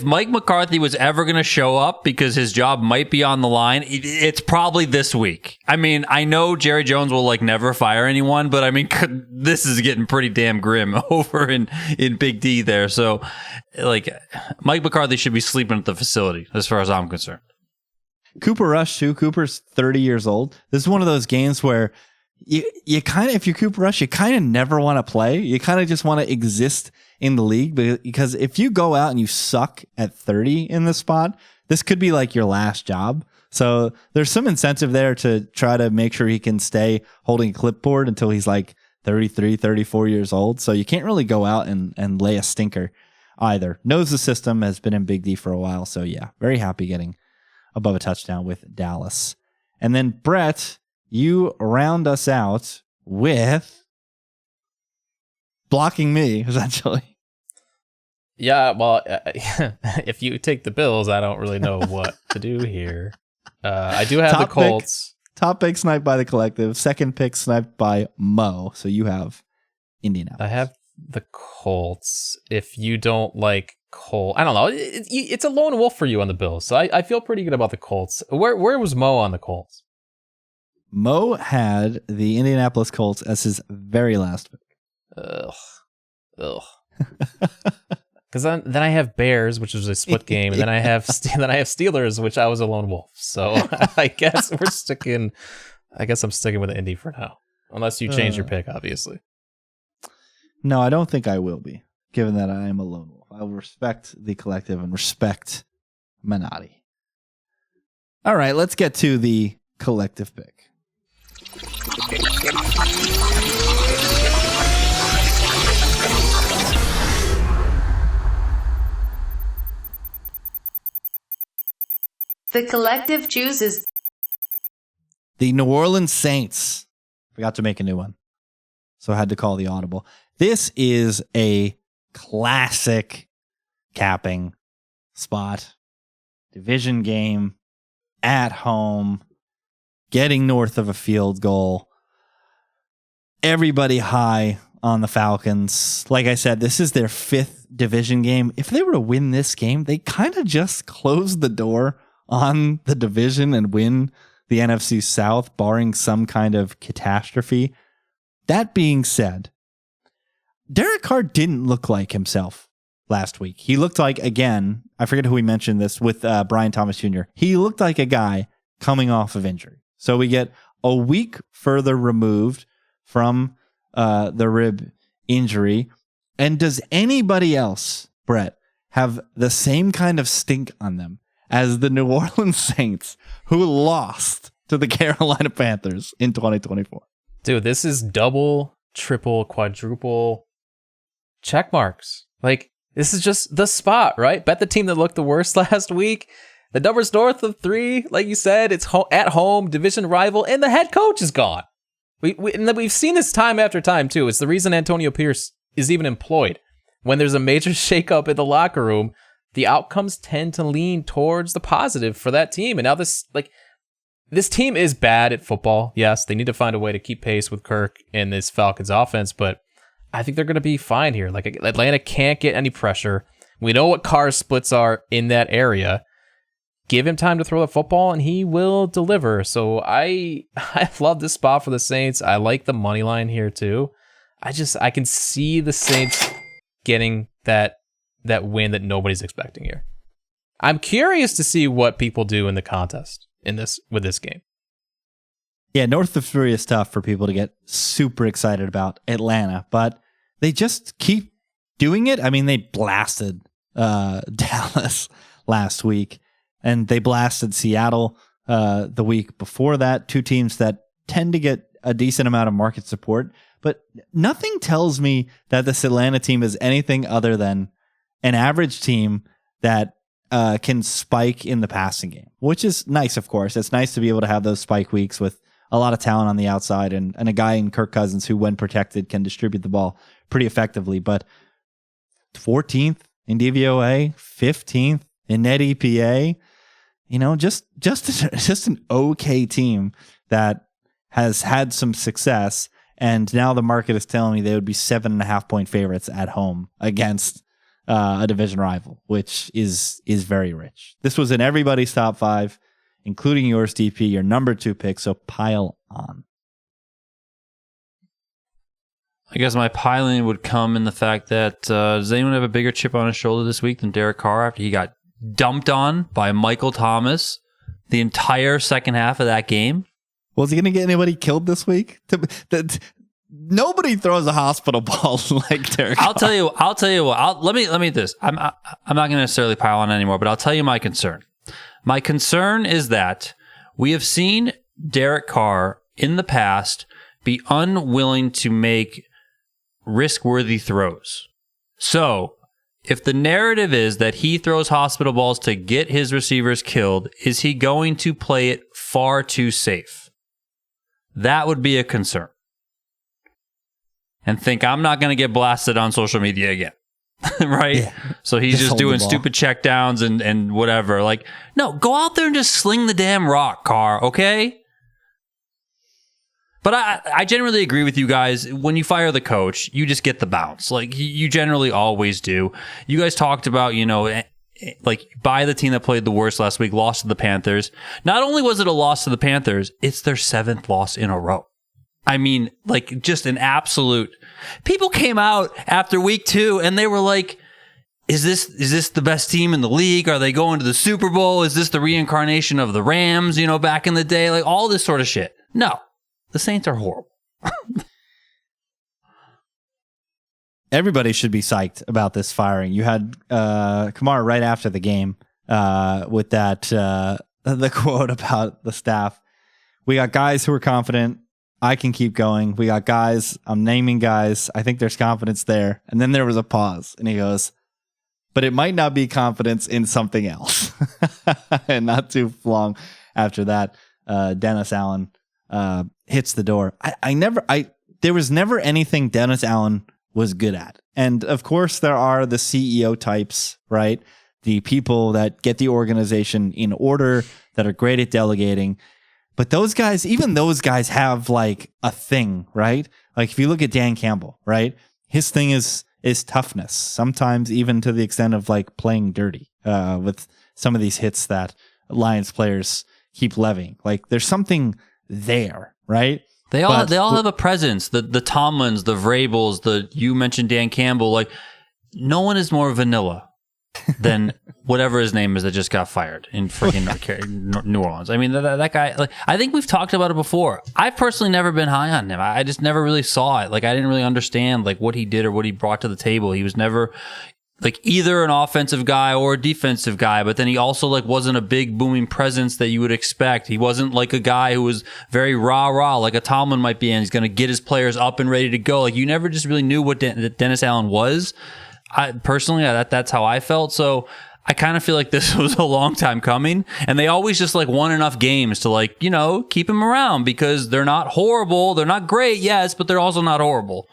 Mike McCarthy was ever going to show up because his job might be on the line, it's probably this week. I mean, I know Jerry Jones will like never fire anyone, but I mean, this is getting pretty damn grim over in Big D there. So, like, Mike McCarthy should be sleeping at the facility, as far as I'm concerned. Cooper Rush too. Cooper's 30 years old. This is one of those games where you kind of, if you're Cooper Rush, you kind of never want to play. You kind of just want to exist in the league, because if you go out and you suck at 30 in this spot, this could be like your last job. So there's some incentive there to try to make sure he can stay holding a clipboard until he's like 33, 34 years old. So you can't really go out and lay a stinker either. Knows the system, has been in Big D for a while. So yeah, very happy getting above a touchdown with Dallas. And then Brett, you round us out with blocking me, essentially. Yeah, well, if you take the Bills, I don't really know what to do here. I do have the Colts. Top pick sniped by the collective. Second pick sniped by Mo. So you have Indianapolis. I have the Colts. If you don't like Colts, I don't know. It's a lone wolf for you on the Bills. So I feel pretty good about the Colts. Where was Mo on the Colts? Mo had the Indianapolis Colts as his very last pick. Ugh. Because then I have Bears, which was a split game, and then I have Steelers, which I was a lone wolf. So I guess I'm sticking with Indy for now, unless you change your pick, obviously. No, I don't think I will be, given that I am a lone wolf. I will respect the collective and respect Minotti. All right, let's get to the collective pick. The collective chooses the New Orleans Saints. Forgot to make a new one, so I had to call the audible. This is a classic capping spot. Division game at home, getting north of a field goal. Everybody high on the Falcons. Like I said, this is their 5th division game. If they were to win this game, they kind of just close the door on the division and win the NFC South, barring some kind of catastrophe. That being said, Derek Carr didn't look like himself last week. He looked like, again, I forget who we mentioned this with, Brian Thomas Jr. He looked like a guy coming off of injury. So we get a week further removed from the rib injury. And does anybody else, Brett, have the same kind of stink on them as the New Orleans Saints, who lost to the Carolina Panthers in 2024? Dude, this is double, triple, quadruple check marks. Like, this is just the spot, right? Bet the team that looked the worst last week. The number's north of 3, like you said. It's at home, division rival, and the head coach is gone. And we've seen this time after time, too. It's the reason Antonio Pierce is even employed. When there's a major shakeup in the locker room, the outcomes tend to lean towards the positive for that team. And now this team is bad at football. Yes, they need to find a way to keep pace with Kirk and this Falcons offense, but I think they're going to be fine here. Like, Atlanta can't get any pressure. We know what Carr's splits are in that area. Give him time to throw the football, and he will deliver. So I love this spot for the Saints. I like the money line here too. I can see the Saints getting that win that nobody's expecting here. I'm curious to see what people do in the contest with this game. Yeah, north of 3 is tough for people to get super excited about Atlanta, but they just keep doing it. I mean, they blasted Dallas last week, and they blasted Seattle the week before that. Two teams that tend to get a decent amount of market support, but nothing tells me that this Atlanta team is anything other than an average team that can spike in the passing game, which is nice, of course. It's nice to be able to have those spike weeks with a lot of talent on the outside and a guy in Kirk Cousins who, when protected, can distribute the ball pretty effectively. But 14th in DVOA, 15th in net EPA, just an okay team that has had some success. And now the market is telling me they would be 7.5 point favorites at home against a division rival, which is very rich. This was in everybody's top 5, including yours, DP, your number 2 pick. So pile on. I guess my piling would come in the fact that does anyone have a bigger chip on his shoulder this week than Derek Carr after he got dumped on by Michael Thomas the entire second half of that game? Was he going to get anybody killed this week? Nobody throws a hospital ball like Derek Carr. I'll tell you what. Let me this. I'm not going to necessarily pile on anymore, but I'll tell you my concern. My concern is that we have seen Derek Carr in the past be unwilling to make risk-worthy throws. So, if the narrative is that he throws hospital balls to get his receivers killed, is he going to play it far too safe? That would be a concern. And think, I'm not going to get blasted on social media again. Right? Yeah. So he's just doing stupid checkdowns and whatever. Like, no, go out there and just sling the damn rock, Carr, okay? But I generally agree with you guys. When you fire the coach, you just get the bounce. Like, you generally always do. You guys talked about, like, by the team that played the worst last week, lost to the Panthers. Not only was it a loss to the Panthers, it's their 7th loss in a row. I mean, like, just an absolute... People came out after week 2 and they were like, is this the best team in the league? Are they going to the Super Bowl? Is this the reincarnation of the Rams, back in the day? Like, all this sort of shit. No. The Saints are horrible. Everybody should be psyched about this firing. You had Kamara right after the game with that the quote about the staff. We got guys who are confident. I can keep going. We got guys. I'm naming guys. I think there's confidence there. And then there was a pause, and he goes, but it might not be confidence in something else. And not too long after that, Dennis Allen hits the door. There was never anything Dennis Allen was good at. And of course there are the CEO types, right? The people that get the organization in order, that are great at delegating. But even those guys have like a thing, right? Like if you look at Dan Campbell, right? His thing is toughness, sometimes even to the extent of like playing dirty with some of these hits that Lions players keep levying. Like there's something there, right? They all have a presence. The Tomlins, the Vrabels, you mentioned Dan Campbell. Like, no one is more vanilla than whatever his name is that just got fired in freaking New Orleans. I mean, that guy. Like, I think we've talked about it before. I've personally never been high on him. I just never really saw it. Like, I didn't really understand like what he did or what he brought to the table. He was never like either an offensive guy or a defensive guy, but then he also like wasn't a big booming presence that you would expect. He wasn't like a guy who was very rah like a Tomlin might be, and he's going to get his players up and ready to go. Like you never just really knew what Dennis Allen was. That's how I felt. So I kind of feel like this was a long time coming, and they always just like won enough games to like, keep him around because they're not horrible. They're not great, yes, but they're also not horrible.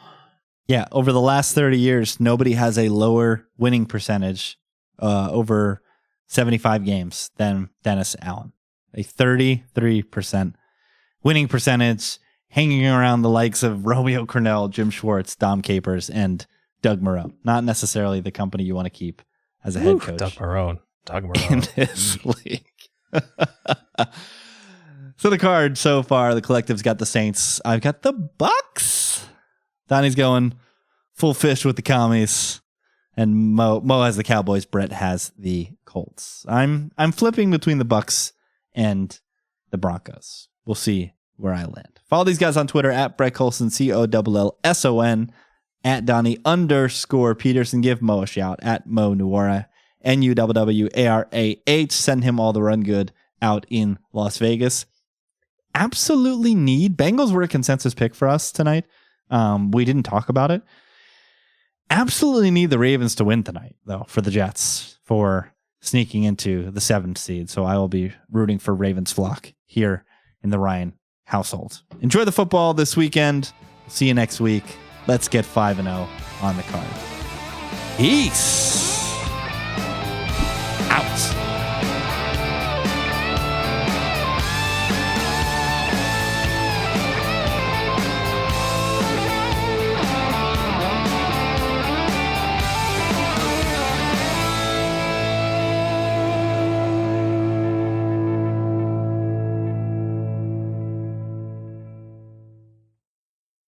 Yeah, over the last 30 years, nobody has a lower winning percentage over 75 games than Dennis Allen. A 33% winning percentage, hanging around the likes of Romeo Crennel, Jim Schwartz, Dom Capers, and Doug Marrone. Not necessarily the company you want to keep as a head coach. Doug Marrone. In this league. So the card so far, the collective's got the Saints. I've got the Bucs. Donnie's going full fish with the commies, and Mo has the Cowboys. Brett has the Colts. I'm flipping between the Bucs and the Broncos. We'll see where I land. Follow these guys on Twitter at Brett Colson, COLLSON. at Donnie_Peterson. Give Mo a shout at Mo Nuwarah, NUWWARAH. Send him all the run good out in Las Vegas. Absolutely need. Bengals were a consensus pick for us tonight. We didn't talk about it. Absolutely need the Ravens to win tonight, though, for the Jets, for sneaking into the 7th seed. So I will be rooting for Ravens flock here in the Ryan household. Enjoy the football this weekend. See you next week. Let's get 5-0 on the card. Peace out.